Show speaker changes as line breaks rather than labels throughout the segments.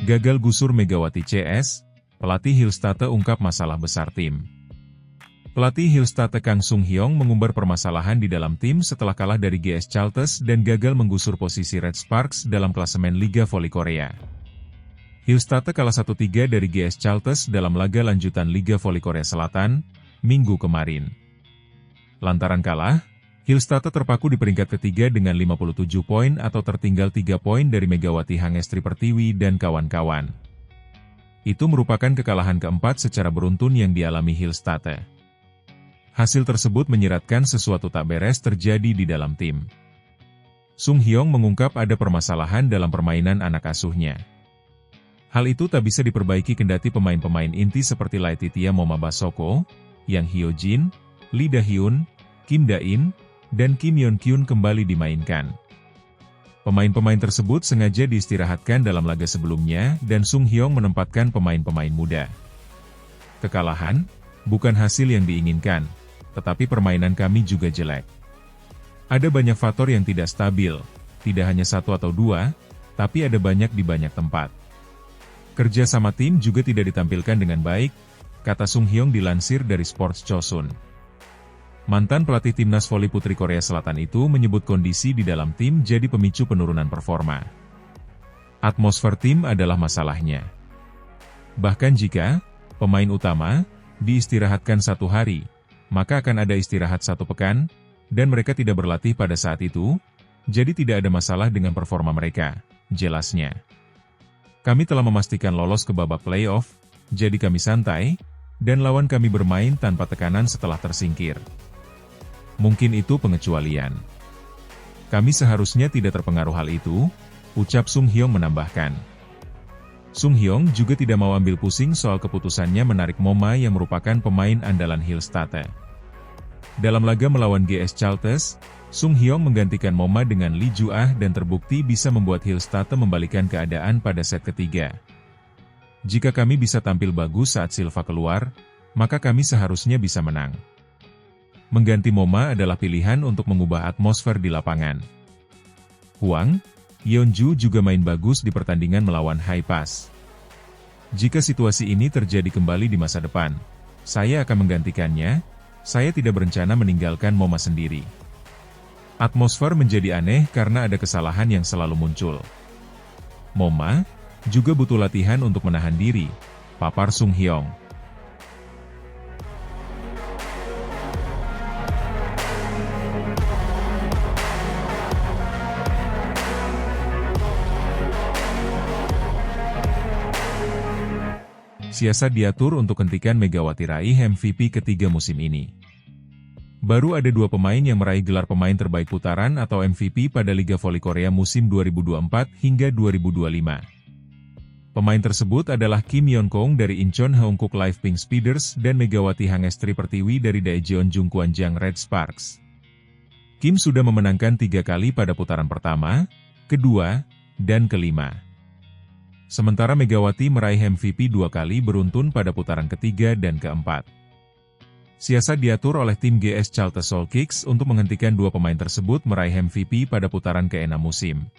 Gagal gusur Megawati CS, pelatih Hillstate ungkap masalah besar tim. Pelatih Hillstate Kang Sung Hyong mengumbar permasalahan di dalam tim setelah kalah dari GS Chalters dan gagal menggusur posisi Red Sparks dalam klasemen Liga Voli Korea. Hillstate kalah 1-3 dari GS Chalters dalam laga lanjutan Liga Voli Korea Selatan, Minggu kemarin. Lantaran kalah, Hillstate terpaku di peringkat ketiga dengan 57 poin atau tertinggal 3 poin dari Megawati Hangestri Pertiwi dan kawan-kawan. Itu merupakan kekalahan keempat secara beruntun yang dialami Hillstate. Hasil tersebut menyiratkan sesuatu tak beres terjadi di dalam tim. Sung Hyong mengungkap ada permasalahan dalam permainan anak asuhnya. Hal itu tak bisa diperbaiki kendati pemain-pemain inti seperti Laetitia Moma Basoko, Yang Hyojin, Lee Da-hyun, Kim Da-in, dan Kim Yeon-kyun kembali dimainkan. Pemain-pemain tersebut sengaja diistirahatkan dalam laga sebelumnya dan Sung Hyong menempatkan pemain-pemain muda. Kekalahan, bukan hasil yang diinginkan, tetapi permainan kami juga jelek. Ada banyak faktor yang tidak stabil, tidak hanya satu atau dua, tapi ada banyak di banyak tempat. Kerja sama tim juga tidak ditampilkan dengan baik, kata Sung Hyong dilansir dari Sports Chosun. Mantan pelatih timnas voli putri Korea Selatan itu menyebut kondisi di dalam tim jadi pemicu penurunan performa. Atmosfer tim adalah masalahnya. Bahkan jika pemain utama diistirahatkan 1 hari, maka akan ada istirahat 1 pekan, dan mereka tidak berlatih pada saat itu, jadi tidak ada masalah dengan performa mereka, jelasnya. Kami telah memastikan lolos ke babak playoff, jadi kami santai, dan lawan kami bermain tanpa tekanan setelah tersingkir. Mungkin itu pengecualian. Kami seharusnya tidak terpengaruh hal itu, ucap Sung Hyong menambahkan. Sung Hyong juga tidak mau ambil pusing soal keputusannya menarik Moma yang merupakan pemain andalan Hillstate. Dalam laga melawan GS Chalters, Sung Hyong menggantikan Moma dengan Lee Ju-ah dan terbukti bisa membuat Hillstate membalikan keadaan pada set ketiga. Jika kami bisa tampil bagus saat Silva keluar, maka kami seharusnya bisa menang. Mengganti Moma adalah pilihan untuk mengubah atmosfer di lapangan. Hwang Yeonju juga main bagus di pertandingan melawan Haipas. Jika situasi ini terjadi kembali di masa depan, saya akan menggantikannya. Saya tidak berencana meninggalkan Moma sendiri. Atmosfer menjadi aneh karena ada kesalahan yang selalu muncul. Moma juga butuh latihan untuk menahan diri, papar Sung Hyong. Siasat diatur untuk hentikan Megawati raih MVP ketiga musim ini. Baru ada 2 pemain yang meraih gelar pemain terbaik putaran atau MVP pada Liga Voli Korea musim 2024 hingga 2025. Pemain tersebut adalah Kim Yeon-kong dari Incheon Haeunkook Live Pink Speeders dan Megawati Hangestri Pertiwi dari Daejeon Jungkwanjang Red Sparks. Kim sudah memenangkan 3 kali pada putaran pertama, kedua, dan kelima. Sementara Megawati meraih MVP 2 kali beruntun pada putaran ketiga dan keempat. Siasat diatur oleh tim GS Chalters Seoul Kicks untuk menghentikan 2 pemain tersebut meraih MVP pada putaran ke-6 musim.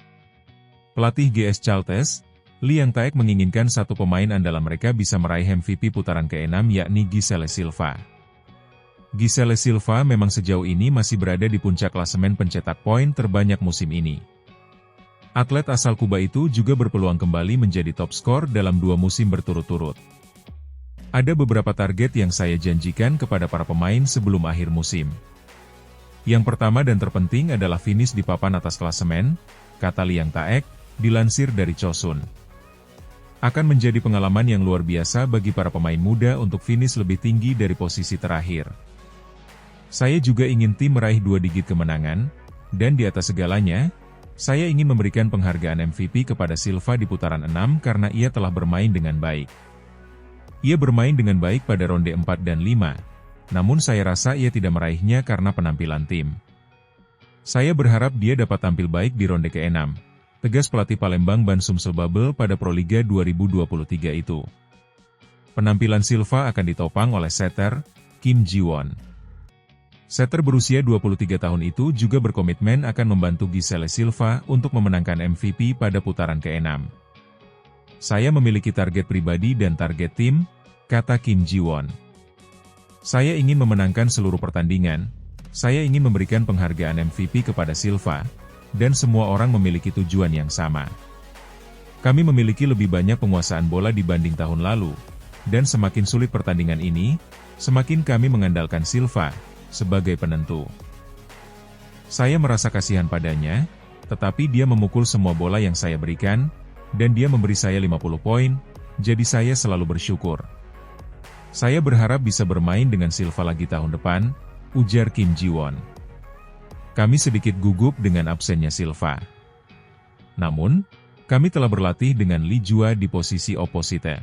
Pelatih GS Chalters, Lee Yang Taek menginginkan 1 pemain andalan mereka bisa meraih MVP putaran ke-6 yakni Giselle Silva. Giselle Silva memang sejauh ini masih berada di puncak klasemen pencetak poin terbanyak musim ini. Atlet asal Kuba itu juga berpeluang kembali menjadi top skor dalam 2 musim berturut-turut. Ada beberapa target yang saya janjikan kepada para pemain sebelum akhir musim. Yang pertama dan terpenting adalah finish di papan atas klasemen, kata Lee Yang Taek, dilansir dari Chosun. Akan menjadi pengalaman yang luar biasa bagi para pemain muda untuk finish lebih tinggi dari posisi terakhir. Saya juga ingin tim meraih 2 digit kemenangan, dan di atas segalanya, saya ingin memberikan penghargaan MVP kepada Silva di putaran 6 karena ia telah bermain dengan baik. Ia bermain dengan baik pada ronde 4 dan 5, namun saya rasa ia tidak meraihnya karena penampilan tim. Saya berharap dia dapat tampil baik di ronde ke-6, tegas pelatih Palembang Ban Sumsel Bubble pada Proliga 2023 itu. Penampilan Silva akan ditopang oleh setter, Kim Ji-won. Setter berusia 23 tahun itu juga berkomitmen akan membantu Giselle Silva untuk memenangkan MVP pada putaran ke-6. Saya memiliki target pribadi dan target tim, kata Kim Ji-won. Saya ingin memenangkan seluruh pertandingan, saya ingin memberikan penghargaan MVP kepada Silva, dan semua orang memiliki tujuan yang sama. Kami memiliki lebih banyak penguasaan bola dibanding tahun lalu, dan semakin sulit pertandingan ini, semakin kami mengandalkan Silva sebagai penentu. Saya merasa kasihan padanya, tetapi dia memukul semua bola yang saya berikan, dan dia memberi saya 50 poin, jadi saya selalu bersyukur. Saya berharap bisa bermain dengan Silva lagi tahun depan, ujar Kim Ji-won. Kami sedikit gugup dengan absennya Silva. Namun, kami telah berlatih dengan Lee Jua di posisi oposite.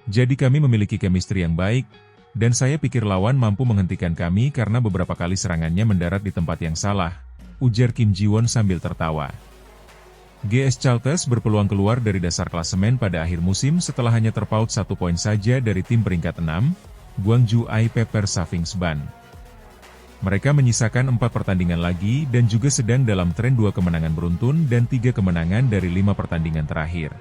Jadi kami memiliki chemistry yang baik, dan saya pikir lawan mampu menghentikan kami karena beberapa kali serangannya mendarat di tempat yang salah, ujar Kim Ji-won sambil tertawa. GS Charlton berpeluang keluar dari dasar klasemen pada akhir musim setelah hanya terpaut 1 poin saja dari tim peringkat 6, Gwangju Pepper Savings Ban. Mereka menyisakan 4 pertandingan lagi dan juga sedang dalam tren 2 kemenangan beruntun dan 3 kemenangan dari 5 pertandingan terakhir.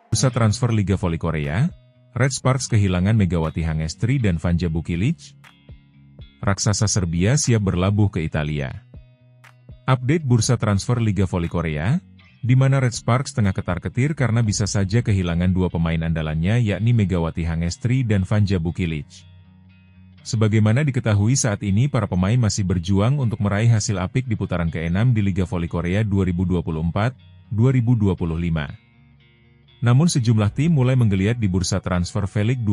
Bursa transfer Liga Voli Korea, Red Sparks kehilangan Megawati Hangestri dan Vanja Bukilic. Raksasa Serbia siap berlabuh ke Italia. Update bursa transfer Liga Voli Korea, di mana Red Sparks tengah ketar-ketir karena bisa saja kehilangan 2 pemain andalannya yakni Megawati Hangestri dan Vanja Bukilic. Sebagaimana diketahui saat ini para pemain masih berjuang untuk meraih hasil apik di putaran ke-6 di Liga Voli Korea 2024-2025. Namun sejumlah tim mulai menggeliat di bursa transfer V-League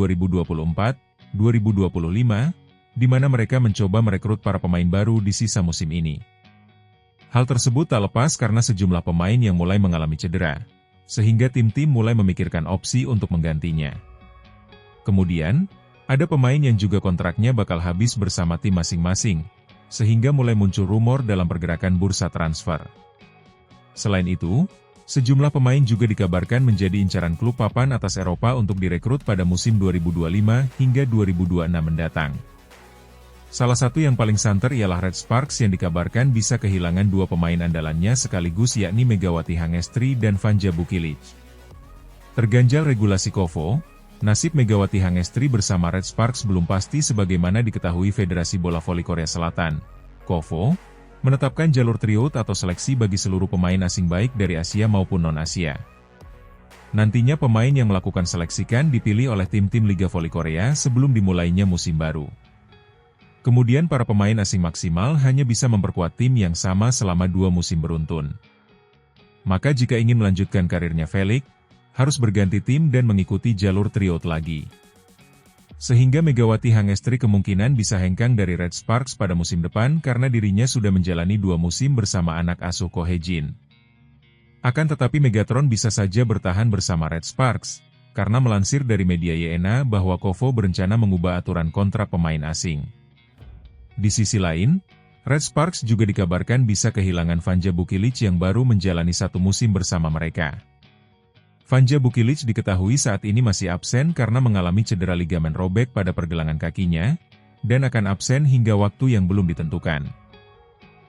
2024-2025, di mana mereka mencoba merekrut para pemain baru di sisa musim ini. Hal tersebut tak lepas karena sejumlah pemain yang mulai mengalami cedera, sehingga tim-tim mulai memikirkan opsi untuk menggantinya. Kemudian, ada pemain yang juga kontraknya bakal habis bersama tim masing-masing, sehingga mulai muncul rumor dalam pergerakan bursa transfer. Selain itu, sejumlah pemain juga dikabarkan menjadi incaran klub papan atas Eropa untuk direkrut pada musim 2025 hingga 2026 mendatang. Salah satu yang paling santer ialah Red Sparks yang dikabarkan bisa kehilangan 2 pemain andalannya sekaligus yakni Megawati Hangestri dan Vanja Bukilic. Terganjal regulasi KOFO, nasib Megawati Hangestri bersama Red Sparks belum pasti sebagaimana diketahui Federasi Bola Voli Korea Selatan, KOFO, menetapkan jalur tryout atau seleksi bagi seluruh pemain asing baik dari Asia maupun non-Asia. Nantinya pemain yang melakukan seleksikan dipilih oleh tim-tim Liga Voli Korea sebelum dimulainya musim baru. Kemudian para pemain asing maksimal hanya bisa memperkuat tim yang sama selama 2 musim beruntun. Maka jika ingin melanjutkan karirnya V-League, harus berganti tim dan mengikuti jalur tryout lagi. Sehingga Megawati Hangestri kemungkinan bisa hengkang dari Red Sparks pada musim depan karena dirinya sudah menjalani 2 musim bersama anak asuh Ko Hae-jin. Akan tetapi Megatron bisa saja bertahan bersama Red Sparks, karena melansir dari media YNA bahwa KOFO berencana mengubah aturan kontrak pemain asing. Di sisi lain, Red Sparks juga dikabarkan bisa kehilangan Vanja Bukilic yang baru menjalani 1 musim bersama mereka. Vanja Bukilic diketahui saat ini masih absen karena mengalami cedera ligamen robek pada pergelangan kakinya, dan akan absen hingga waktu yang belum ditentukan.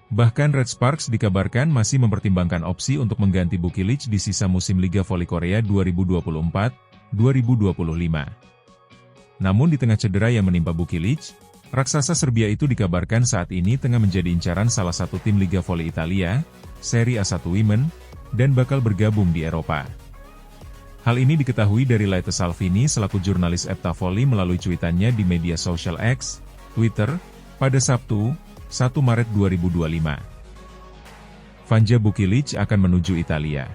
Bahkan Red Sparks dikabarkan masih mempertimbangkan opsi untuk mengganti Bukilic di sisa musim Liga Voli Korea 2024-2025. Namun di tengah cedera yang menimpa Bukilic, raksasa Serbia itu dikabarkan saat ini tengah menjadi incaran salah satu tim Liga Voli Italia, Serie A1 Women, dan bakal bergabung di Eropa. Hal ini diketahui dari Laete Salvini selaku jurnalis EPTA Voli melalui cuitannya di media sosial X, Twitter, pada Sabtu, 1 Maret 2025. Vanja Bukilic akan menuju Italia.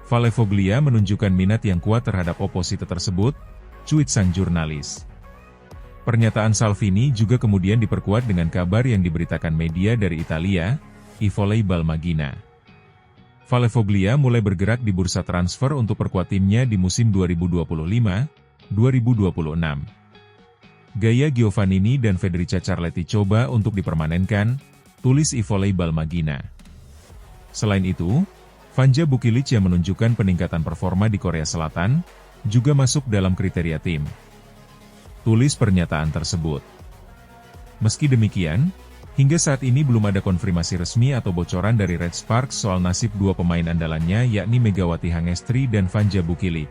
Vale Foglia menunjukkan minat yang kuat terhadap oposite tersebut, cuit sang jurnalis. Pernyataan Salvini juga kemudian diperkuat dengan kabar yang diberitakan media dari Italia, iVolleyball Magina. Vale Foglia mulai bergerak di bursa transfer untuk perkuat timnya di musim 2025-2026. Gaya Giovannini dan Federica Carletti coba untuk dipermanenkan, tulis iVolleyball Magina. Selain itu, Vanja Bukilic yang menunjukkan peningkatan performa di Korea Selatan, juga masuk dalam kriteria tim. Tulis pernyataan tersebut. Meski demikian, hingga saat ini belum ada konfirmasi resmi atau bocoran dari Red Sparks soal nasib dua pemain andalannya yakni Megawati Hangestri dan Vanja Bukilic.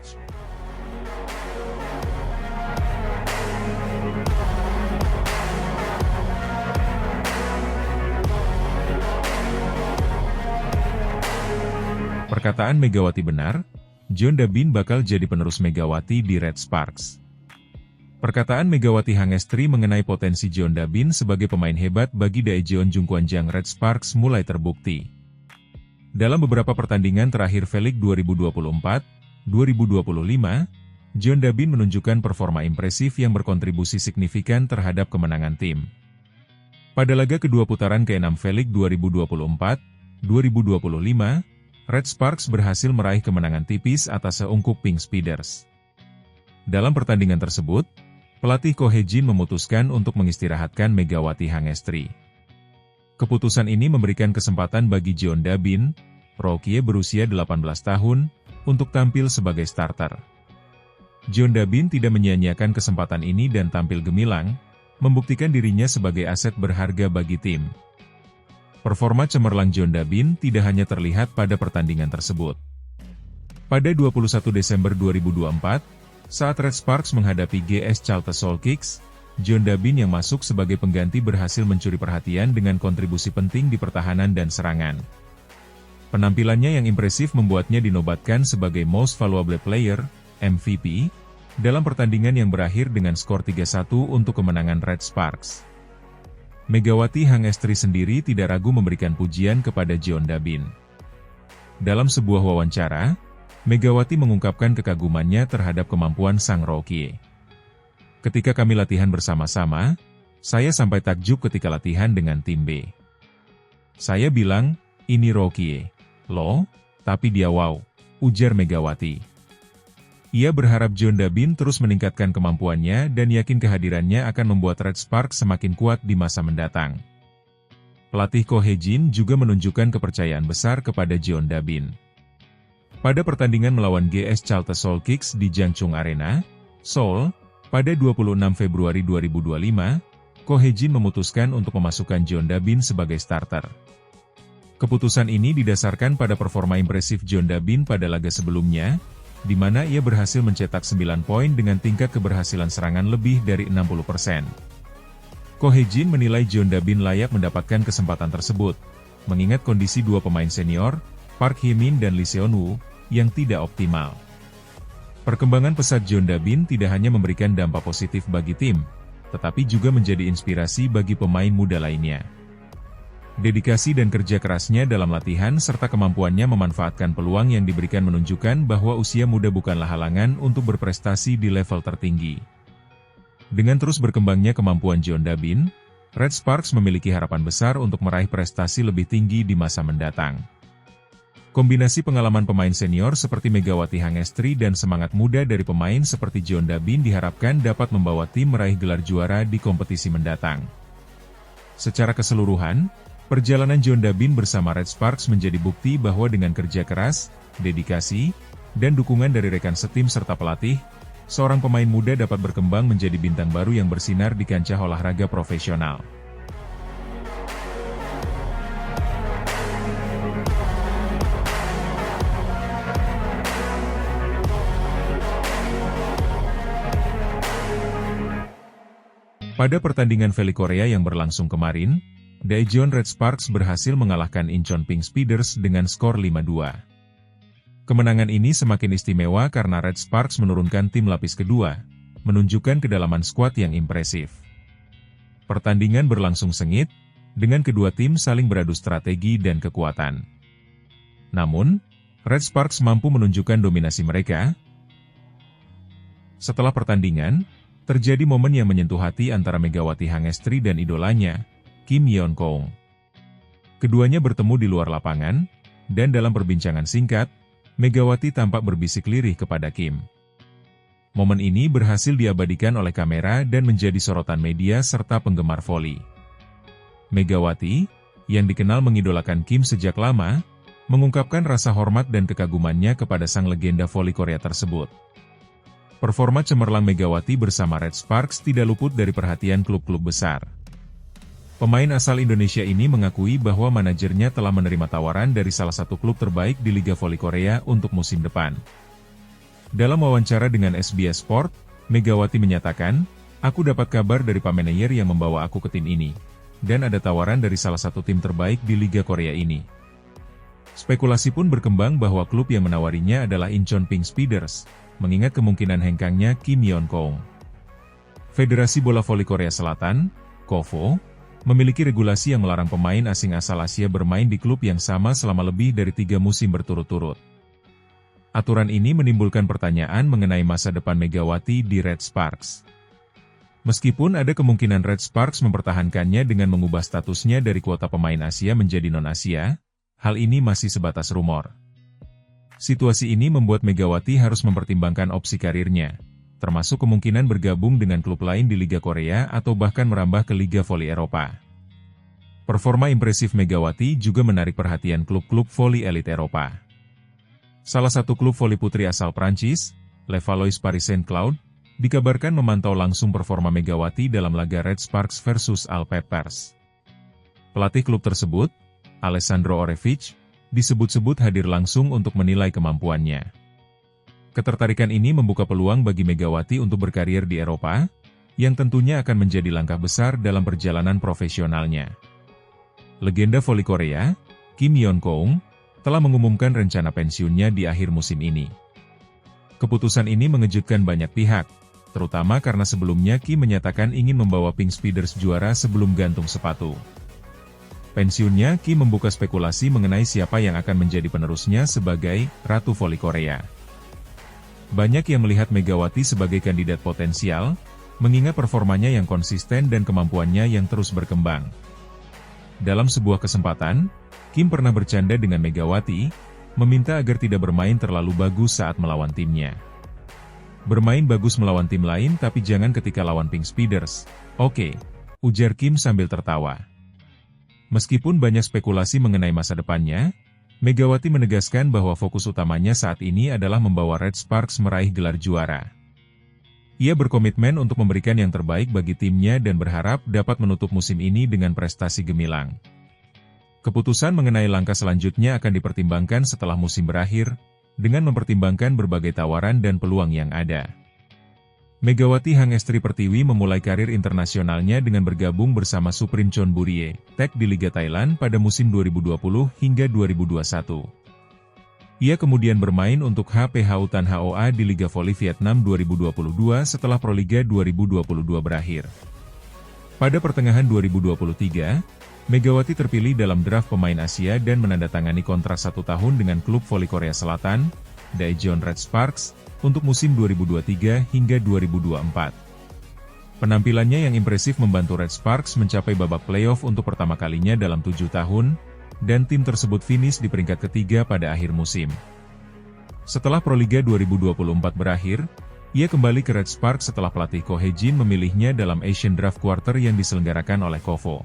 Perkataan Megawati benar, John Dabin bakal jadi penerus Megawati di Red Sparks. Perkataan Megawati Hangestri mengenai potensi John Dabin sebagai pemain hebat bagi Daejeon Jungkwanjang Red Sparks mulai terbukti. Dalam beberapa pertandingan terakhir V-League 2024-2025, John Dabin menunjukkan performa impresif yang berkontribusi signifikan terhadap kemenangan tim. Pada laga kedua putaran ke-6 V-League 2024-2025, Red Sparks berhasil meraih kemenangan tipis atas seungkup Pink Speeders. Dalam pertandingan tersebut, pelatih Ko Hye-jin memutuskan untuk mengistirahatkan Megawati Hangestri. Keputusan ini memberikan kesempatan bagi John Dabin, rookie berusia 18 tahun, untuk tampil sebagai starter. John Dabin tidak menyia-nyiakan kesempatan ini dan tampil gemilang, membuktikan dirinya sebagai aset berharga bagi tim. Performa cemerlang John Dabin tidak hanya terlihat pada pertandingan tersebut. Pada 21 Desember 2024, saat Red Sparks menghadapi GS Charlton Soul Kicks, John Dabin yang masuk sebagai pengganti berhasil mencuri perhatian dengan kontribusi penting di pertahanan dan serangan. Penampilannya yang impresif membuatnya dinobatkan sebagai Most Valuable Player, MVP, dalam pertandingan yang berakhir dengan skor 3-1 untuk kemenangan Red Sparks. Megawati Hangestri sendiri tidak ragu memberikan pujian kepada John Dabin. Dalam sebuah wawancara, Megawati mengungkapkan kekagumannya terhadap kemampuan sang rookie. Ketika kami latihan bersama-sama, saya sampai takjub ketika latihan dengan tim B. Saya bilang, ini rookie, loh, tapi dia wow, ujar Megawati. Ia berharap John Dabin terus meningkatkan kemampuannya dan yakin kehadirannya akan membuat Red Sparks semakin kuat di masa mendatang. Pelatih Ko Hye-jin juga menunjukkan kepercayaan besar kepada John Dabin. Pada pertandingan melawan GS Charlton Soul Kicks di Jangchung Arena, Seoul, pada 26 Februari 2025, Ko Hye-jin memutuskan untuk memasukkan John Dabin sebagai starter. Keputusan ini didasarkan pada performa impresif John Dabin pada laga sebelumnya, di mana ia berhasil mencetak 9 poin dengan tingkat keberhasilan serangan lebih dari 60%. Ko Hye-jin menilai John Dabin layak mendapatkan kesempatan tersebut, mengingat kondisi dua pemain senior, Park Hye-min dan Lee Seon-woo, yang tidak optimal. Perkembangan pesat John Dabin tidak hanya memberikan dampak positif bagi tim, tetapi juga menjadi inspirasi bagi pemain muda lainnya. Dedikasi dan kerja kerasnya dalam latihan serta kemampuannya memanfaatkan peluang yang diberikan menunjukkan bahwa usia muda bukanlah halangan untuk berprestasi di level tertinggi. Dengan terus berkembangnya kemampuan John Dabin, Red Sparks memiliki harapan besar untuk meraih prestasi lebih tinggi di masa mendatang. Kombinasi pengalaman pemain senior seperti Megawati Hangestri dan semangat muda dari pemain seperti John Dabin diharapkan dapat membawa tim meraih gelar juara di kompetisi mendatang. Secara keseluruhan, perjalanan John Dabin bersama Red Sparks menjadi bukti bahwa dengan kerja keras, dedikasi, dan dukungan dari rekan setim serta pelatih, seorang pemain muda dapat berkembang menjadi bintang baru yang bersinar di kancah olahraga profesional. Pada pertandingan V-League Korea yang berlangsung kemarin, Daejeon Red Sparks berhasil mengalahkan Incheon Pink Speeders dengan skor 5-2. Kemenangan ini semakin istimewa karena Red Sparks menurunkan tim lapis kedua, menunjukkan kedalaman skuad yang impresif. Pertandingan berlangsung sengit, dengan kedua tim saling beradu strategi dan kekuatan. Namun, Red Sparks mampu menunjukkan dominasi mereka. Setelah pertandingan, terjadi momen yang menyentuh hati antara Megawati Hangestri dan idolanya, Kim Yeon-kong. Keduanya bertemu di luar lapangan, dan dalam perbincangan singkat, Megawati tampak berbisik lirih kepada Kim. Momen ini berhasil diabadikan oleh kamera dan menjadi sorotan media serta penggemar voli. Megawati, yang dikenal mengidolakan Kim sejak lama, mengungkapkan rasa hormat dan kekagumannya kepada sang legenda voli Korea tersebut. Performa cemerlang Megawati bersama Red Sparks tidak luput dari perhatian klub-klub besar. Pemain asal Indonesia ini mengakui bahwa manajernya telah menerima tawaran dari salah satu klub terbaik di Liga Voli Korea untuk musim depan. Dalam wawancara dengan SBS Sport, Megawati menyatakan, "Aku dapat kabar dari Pak Manajer yang membawa aku ke tim ini. Dan ada tawaran dari salah satu tim terbaik di Liga Korea ini." Spekulasi pun berkembang bahwa klub yang menawarinya adalah Incheon Pink Speeders, mengingat kemungkinan hengkangnya Kim Yeon-kong. Federasi Bola Voli Korea Selatan, KOVO, memiliki regulasi yang melarang pemain asing asal Asia bermain di klub yang sama selama lebih dari 3 musim berturut-turut. Aturan ini menimbulkan pertanyaan mengenai masa depan Megawati di Red Sparks. Meskipun ada kemungkinan Red Sparks mempertahankannya dengan mengubah statusnya dari kuota pemain Asia menjadi non-Asia, hal ini masih sebatas rumor. Situasi ini membuat Megawati harus mempertimbangkan opsi karirnya, termasuk kemungkinan bergabung dengan klub lain di Liga Korea atau bahkan merambah ke Liga Voli Eropa. Performa impresif Megawati juga menarik perhatian klub-klub voli elit Eropa. Salah satu klub voli putri asal Prancis, Le Valois Paris Saint-Cloud, dikabarkan memantau langsung performa Megawati dalam laga Red Sparks versus Alpepers. Pelatih klub tersebut, Alessandro Orefic, disebut-sebut hadir langsung untuk menilai kemampuannya. Ketertarikan ini membuka peluang bagi Megawati untuk berkarir di Eropa, yang tentunya akan menjadi langkah besar dalam perjalanan profesionalnya. Legenda voli Korea, Kim Yeon-kong, telah mengumumkan rencana pensiunnya di akhir musim ini. Keputusan ini mengejutkan banyak pihak, terutama karena sebelumnya Kim menyatakan ingin membawa Pink Speeders juara sebelum gantung sepatu. Pensiunnya Kim membuka spekulasi mengenai siapa yang akan menjadi penerusnya sebagai Ratu Voli Korea. Banyak yang melihat Megawati sebagai kandidat potensial, mengingat performanya yang konsisten dan kemampuannya yang terus berkembang. Dalam sebuah kesempatan, Kim pernah bercanda dengan Megawati, meminta agar tidak bermain terlalu bagus saat melawan timnya. "Bermain bagus melawan tim lain tapi jangan ketika lawan Pink Speeders, oke," ujar Kim sambil tertawa. Meskipun banyak spekulasi mengenai masa depannya, Megawati menegaskan bahwa fokus utamanya saat ini adalah membawa Red Sparks meraih gelar juara. Ia berkomitmen untuk memberikan yang terbaik bagi timnya dan berharap dapat menutup musim ini dengan prestasi gemilang. Keputusan mengenai langkah selanjutnya akan dipertimbangkan setelah musim berakhir, dengan mempertimbangkan berbagai tawaran dan peluang yang ada. Megawati Hangestri Pertiwi memulai karir internasionalnya dengan bergabung bersama Supreme Chonburi Tech di Liga Thailand pada musim 2020 hingga 2021. Ia kemudian bermain untuk HPH Utan HOA di Liga Voli Vietnam 2022 setelah Proliga 2022 berakhir. Pada pertengahan 2023, Megawati terpilih dalam draft pemain Asia dan menandatangani kontrak 1 tahun dengan klub voli Korea Selatan, Daejeon Red Sparks, untuk musim 2023 hingga 2024. Penampilannya yang impresif membantu Red Sparks mencapai babak playoff untuk pertama kalinya dalam 7 tahun, dan tim tersebut finish di peringkat ketiga pada akhir musim. Setelah Proliga 2024 berakhir, ia kembali ke Red Sparks setelah pelatih Ko Hae-jin memilihnya dalam Asian Draft Quarter yang diselenggarakan oleh KOVO.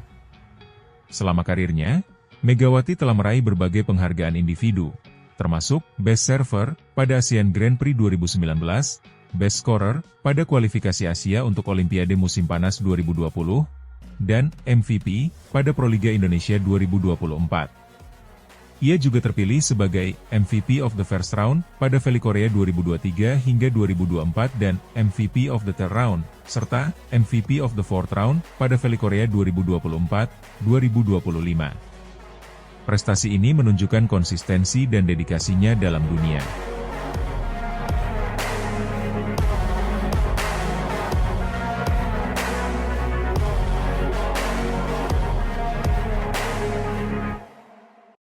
Selama karirnya, Megawati telah meraih berbagai penghargaan individu, termasuk Best Server pada Asian Grand Prix 2019, Best Scorer pada kualifikasi Asia untuk Olimpiade Musim Panas 2020, dan MVP pada Proliga Indonesia 2024. Ia juga terpilih sebagai MVP of the First Round pada Voli Korea 2023 hingga 2024 dan MVP of the Third Round, serta MVP of the Fourth Round pada Voli Korea 2024-2025. Prestasi ini menunjukkan konsistensi dan dedikasinya dalam dunia